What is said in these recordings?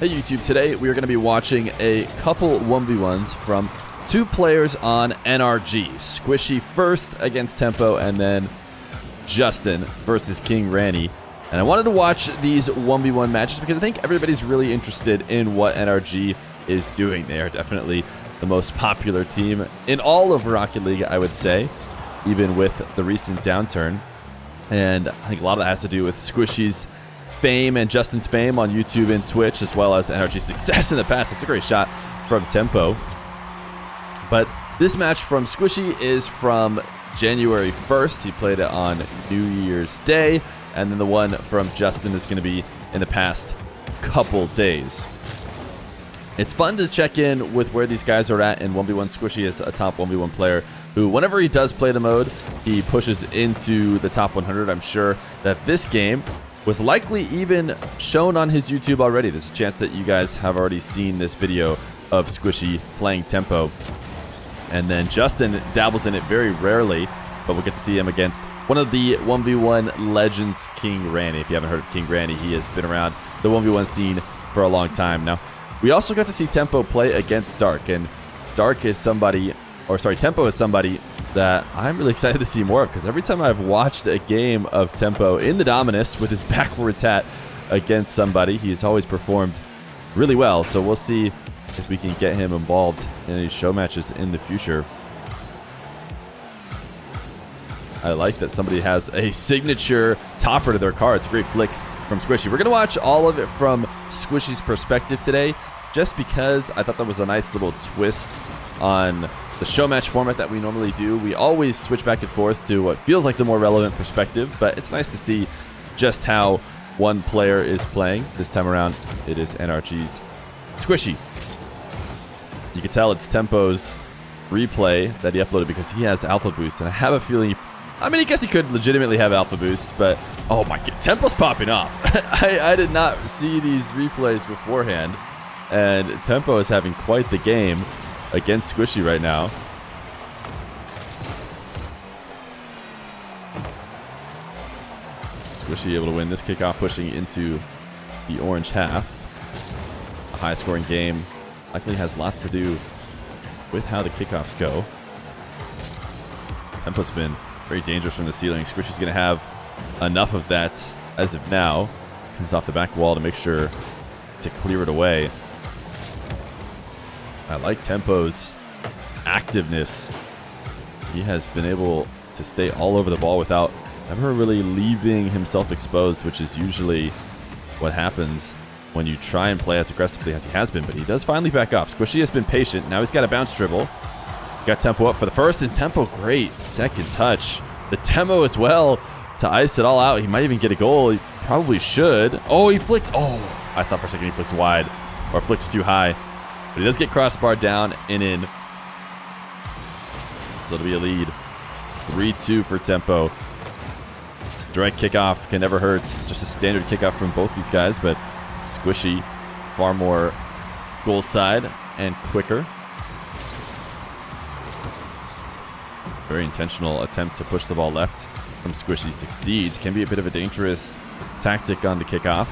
Hey YouTube, today we are going to be watching a couple 1v1s from two players on NRG. Squishy first against Tempo, and then Justin versus King Ranny. And I wanted to watch these 1v1 matches because I think everybody's really interested in what NRG is doing. They are definitely the most popular team in all of Rocket League, I would say, even with the recent downturn. And I think a lot of that has to do with Squishy's fame and Justin's fame on YouTube and Twitch, as well as NRG's success in the past. It's a great shot from Tempo. But this match from Squishy is from January 1st. He played it on New Year's Day. And then the one from Justin is going to be in the past couple days. It's fun to check in with where these guys are at in 1v1. Squishy is a top 1v1 player who, whenever he does play the mode, he pushes into the top 100. I'm sure that this game was likely even shown on his YouTube already. There's a chance that you guys have already seen this video of Squishy playing Tempo. And then Justin dabbles in it very rarely, but we'll get to see him against one of the 1v1 legends, King Ranny. If you haven't heard of King Ranny, he has been around the 1v1 scene for a long time now. We also got to see Tempo play against Dark, and Dark is somebody, or sorry, Tempo is somebody that I'm really excited to see more of, because every time I've watched a game of Tempo in the Dominus with his backwards hat against somebody, he's always performed really well. So we'll see if we can get him involved in any show matches in the future. I like that somebody has a signature topper to their car. It's a great flick from Squishy. We're going to watch all of it from Squishy's perspective today, just because I thought that was a nice little twist on the show match format that we normally do. We always switch back and forth to what feels like the more relevant perspective, but it's nice to see just how one player is playing. This time around, it is NRG's Squishy. You can tell it's Tempo's replay that he uploaded because he has Alpha Boost, and I have a feeling, I mean, I guess he could legitimately have Alpha Boost, but oh my god, Tempo's popping off. I did not see these replays beforehand, and Tempo is having quite the game against Squishy right now. Squishy able to win this kickoff, pushing into the orange half. A high-scoring game likely has lots to do with how the kickoffs go. Tempo's been very dangerous from the ceiling. Squishy's going to have enough of that as of now. Comes off the back wall to make sure to clear it away. I like Tempo's activeness. He has been able to stay all over the ball without ever really leaving himself exposed, which is usually what happens when you try and play as aggressively as he has been. But he does finally back off. Squishy has been patient. Now he's got a bounce dribble. He's got Tempo up for the first, and Tempo, great second touch. The demo as well to ice it all out. He might even get a goal. He probably should. Oh, he flicked. Oh, I thought for a second he flicked wide or flicks too high. But he does get crossbar down and in. So it'll be a lead. 3-2 for Tempo. Direct kickoff can never hurt. Just a standard kickoff from both these guys, but Squishy far more goal side and quicker. Very intentional attempt to push the ball left from Squishy succeeds. Can be a bit of a dangerous tactic on the kickoff.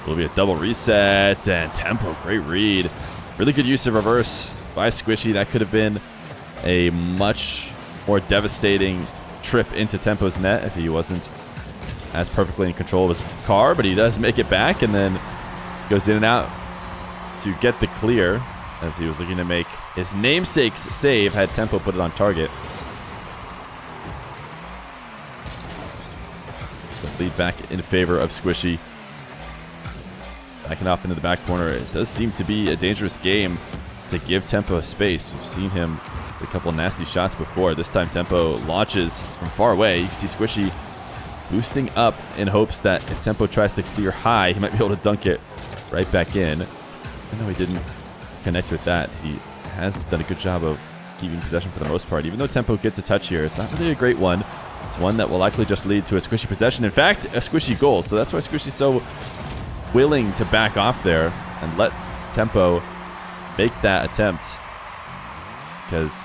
Will be a double reset, and Tempo, great read. Really good use of reverse by Squishy. That could have been a much more devastating trip into Tempo's net if he wasn't as perfectly in control of his car, but he does make it back and then goes in and out to get the clear as he was looking to make his namesake's save had Tempo put it on target. So lead back in favor of Squishy. Backing off into the back corner. It does seem to be a dangerous game to give Tempo space. We've seen him with a couple nasty shots before. This time Tempo launches from far away. You can see Squishy boosting up in hopes that if Tempo tries to clear high, he might be able to dunk it right back in. Even though he didn't connect with that, he has done a good job of keeping possession for the most part. Even though Tempo gets a touch here, it's not really a great one. It's one that will likely just lead to a Squishy possession. In fact, a Squishy goal. So that's why Squishy's so willing to back off there and let Tempo make that attempt, because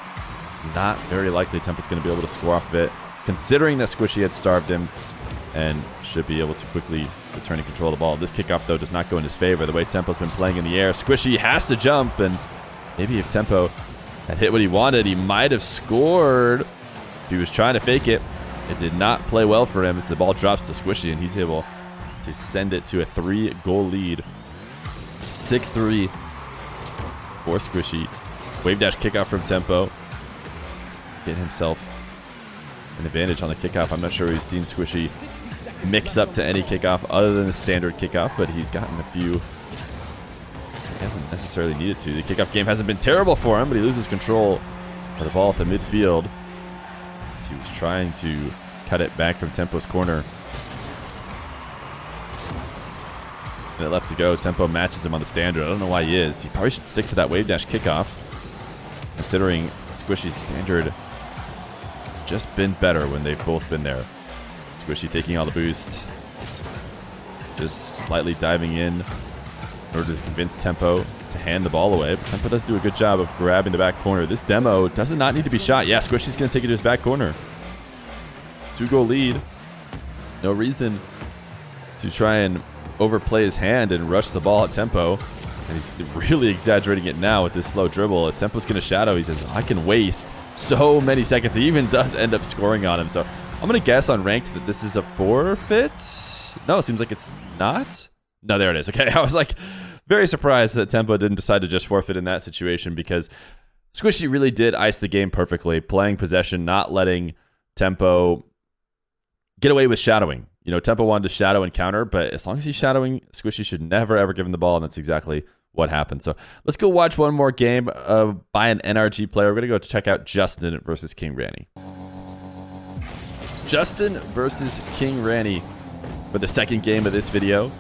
it's not very likely Tempo's going to be able to score off of it, considering that Squishy had starved him. and should be able to quickly return and control the ball. This kickoff, though, does not go in his favor. The way Tempo's been playing in the air, Squishy has to jump, and maybe if Tempo had hit what he wanted, he might have scored. If he was trying to fake it, it did not play well for him as the ball drops to Squishy, and he's able to send it to a 3-goal lead. 6-3 for Squishy. Wave dash kickoff from Tempo. Get himself an advantage on the kickoff. I'm not sure we've seen Squishy mix up to any kickoff other than the standard kickoff, but he's gotten a few. He hasn't necessarily needed to. The kickoff game hasn't been terrible for him, but he loses control of the ball at the midfield. As he was trying to cut it back from Tempo's corner. Minute left to go. Tempo matches him on the standard. I don't know why he is. He probably should stick to that wave dash kickoff, considering Squishy's standard has just been better when they've both been there. Squishy taking all the boost, just slightly diving in order to convince Tempo to hand the ball away. But Tempo does do a good job of grabbing the back corner. This demo does not need to be shot. Yeah, Squishy's going to take it to his back corner. 2-goal lead. No reason to try and overplay his hand and rush the ball at Tempo. And he's really exaggerating it now with this slow dribble. If Tempo's going to shadow, he says, I can waste so many seconds. He even does end up scoring on him. So I'm going to guess on ranked that this is a forfeit. No, it seems like it's not. No, there it is. Okay, I was like very surprised that Tempo didn't decide to just forfeit in that situation, because Squishy really did ice the game perfectly, playing possession, not letting Tempo get away with shadowing. You know, Tempo wanted to shadow and counter, but as long as he's shadowing, Squishy should never, ever give him the ball, and that's exactly what happened. So let's go watch one more game by an NRG player. We're going to go check out Justin versus King Ranny. Justin versus King Ranny for the second game of this video.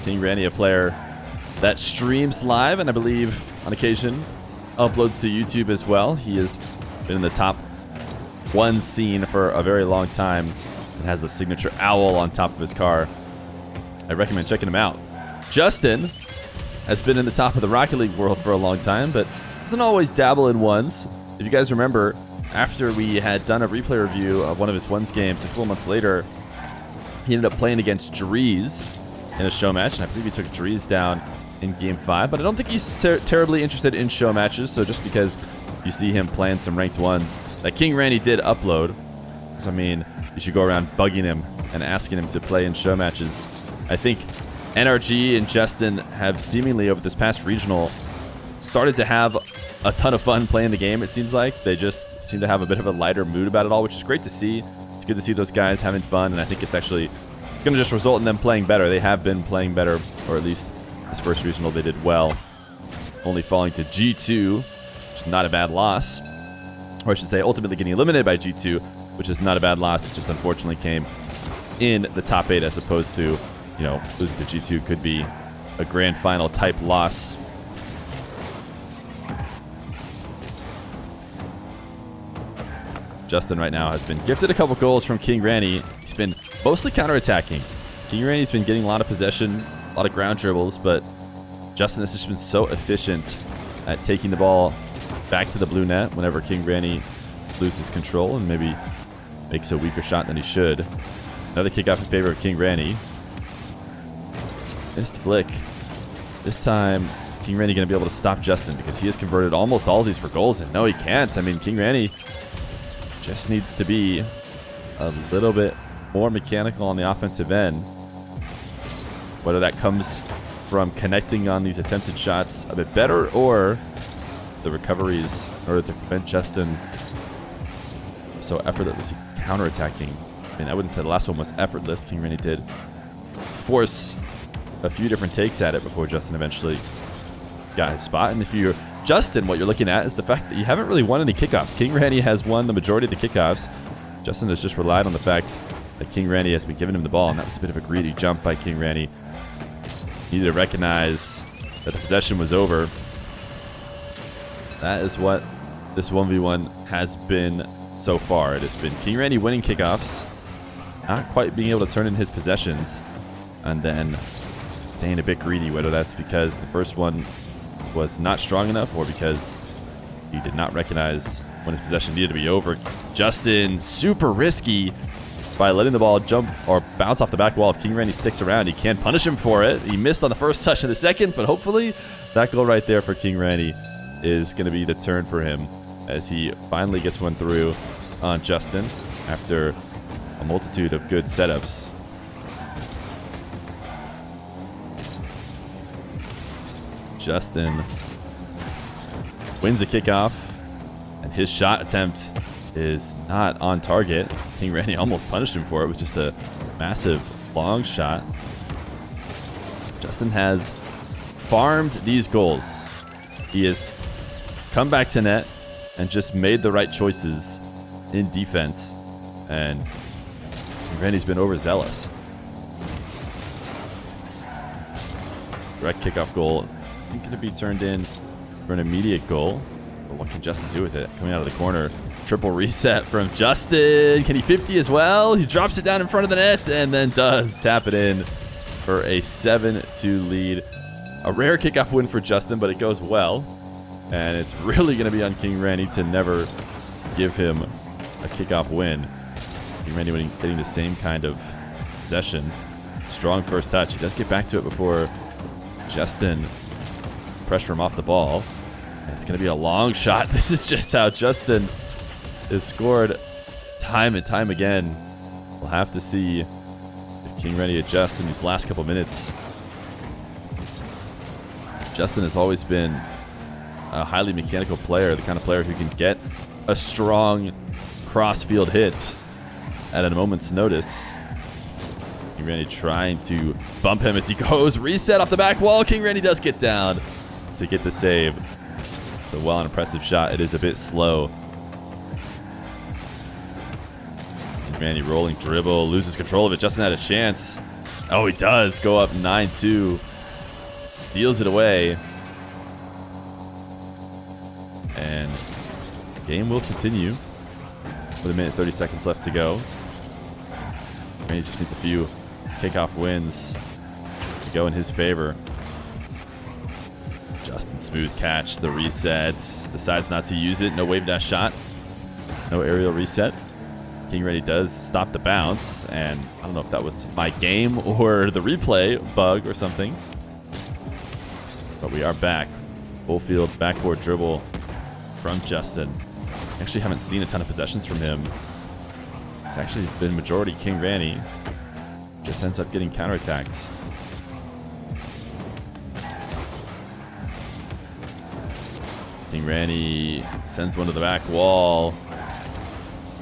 King Ranny, a player that streams live and I believe on occasion uploads to YouTube as well. He has been in the top 1 scene for a very long time and has a signature owl on top of his car. I recommend checking him out. Justin has been in the top of the Rocket League world for a long time, but doesn't always dabble in ones. If you guys remember, after we had done a replay review of one of his ones games a couple months later, he ended up playing against Drees in a show match, and I believe he took Drees down in Game 5, but I don't think he's terribly interested in show matches, so just because you see him playing some ranked ones that King Ranny did upload, because I mean, you should go around bugging him and asking him to play in show matches. I think NRG and Justin have seemingly over this past regional started to have a ton of fun playing the game. It seems like they just seem to have a bit of a lighter mood about it all, which is great to see. It's good to see those guys having fun, and I think it's actually going to just result in them playing better. They have been playing better, or at least this first regional they did well, only falling to G2, which is not a bad loss, or I should say ultimately getting eliminated by G2, which is not a bad loss. It just unfortunately came in the top 8 as opposed to, you know, losing to G2 could be a grand final type loss. Justin right now has been gifted a couple goals from King Ranny. He's been mostly counterattacking. King Ranny's been getting a lot of possession, a lot of ground dribbles, but Justin has just been so efficient at taking the ball back to the blue net whenever King Ranny loses control and maybe makes a weaker shot than he should. Another kickoff in favor of King Ranny. Missed flick. This time, is King Ranny going to be able to stop Justin, because he has converted almost all of these for goals, and no, he can't. I mean, King Ranny just needs to be a little bit more mechanical on the offensive end. Whether that comes from connecting on these attempted shots a bit better, or the recoveries in order to prevent Justin so effortlessly counterattacking. I mean, I wouldn't say the last one was effortless. King Ranny did force a few different takes at it before Justin eventually got his spot. And if you're Justin, what you're looking at is the fact that you haven't really won any kickoffs. King Ranny has won the majority of the kickoffs. Justin has just relied on the fact that King Ranny has been giving him the ball, and that was a bit of a greedy jump by King Ranny. He needed to recognize that the possession was over. That is what this 1v1 has been so far. It has been King Ranny winning kickoffs, not quite being able to turn in his possessions, and then staying a bit greedy, whether that's because the first one was not strong enough or because he did not recognize when his possession needed to be over. Justin, super risky, by letting the ball jump or bounce off the back wall. If King Randy sticks around, he can punish him for it. He missed on the first touch of the second, but hopefully that goal right there for King Randy is going to be the turn for him as he finally gets one through on Justin after a multitude of good setups. Justin wins a kickoff, and his shot attempt is not on target. King Randy almost punished him for it with just a massive long shot. Justin has farmed these goals. He has come back to net and just made the right choices in defense, and King Randy's been overzealous. Direct kickoff goal isn't going to be turned in for an immediate goal. But what can Justin do with it? Coming out of the corner. Triple reset from Justin. Can he 50 as well? He drops it down in front of the net and then does tap it in for a 7-2 lead. A rare kickoff win for Justin, but it goes well. And it's really going to be on King Randy to never give him a kickoff win. King Randy getting the same kind of possession. Strong first touch. He does get back to it before Justin pressure him off the ball. And it's going to be a long shot. This is just how Justin is scored time and time again. We'll have to see if King Randy adjusts in these last couple minutes. Justin has always been a highly mechanical player, the kind of player who can get a strong cross-field hit at a moment's notice. King Randy trying to bump him as he goes. Reset off the back wall. King Randy does get down to get the save. So while an impressive shot, it is a bit slow. King Randy rolling dribble, loses control of it. Justin had a chance. Oh, he does go up 9-2. Steals it away. And the game will continue with 1:30 seconds left to go. Randy just needs a few kickoff wins to go in his favor. Justin, smooth catch, the reset. Decides not to use it. No wave dash shot. No aerial reset. King Randy does stop the bounce, and I don't know if that was my game or the replay bug or something. But we are back. Full field backboard dribble from Justin. Actually haven't seen a ton of possessions from him. It's actually been majority King Randy. Just ends up getting counterattacked. King Randy sends one to the back wall.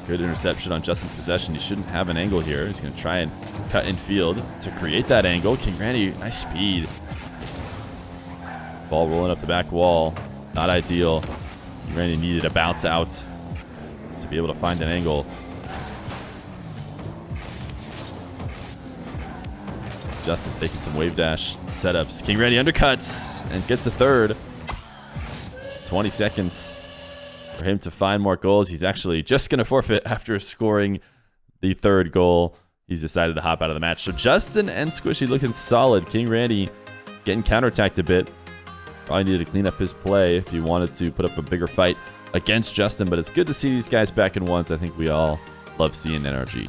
Good interception on Justin's possession. He shouldn't have an angle here. He's going to try and cut in field to create that angle. King Randy, nice speed. Ball rolling up the back wall. Not ideal. King Randy needed a bounce out to be able to find an angle. Justin taking some wave dash setups. King Randy undercuts and gets a third. 20 seconds for him to find more goals. He's actually just going to forfeit after scoring the third goal. He's decided to hop out of the match. So Justin and Squishy looking solid. King Randy getting counterattacked a bit. Probably needed to clean up his play if he wanted to put up a bigger fight against Justin. But it's good to see these guys back in ones. I think we all love seeing NRG.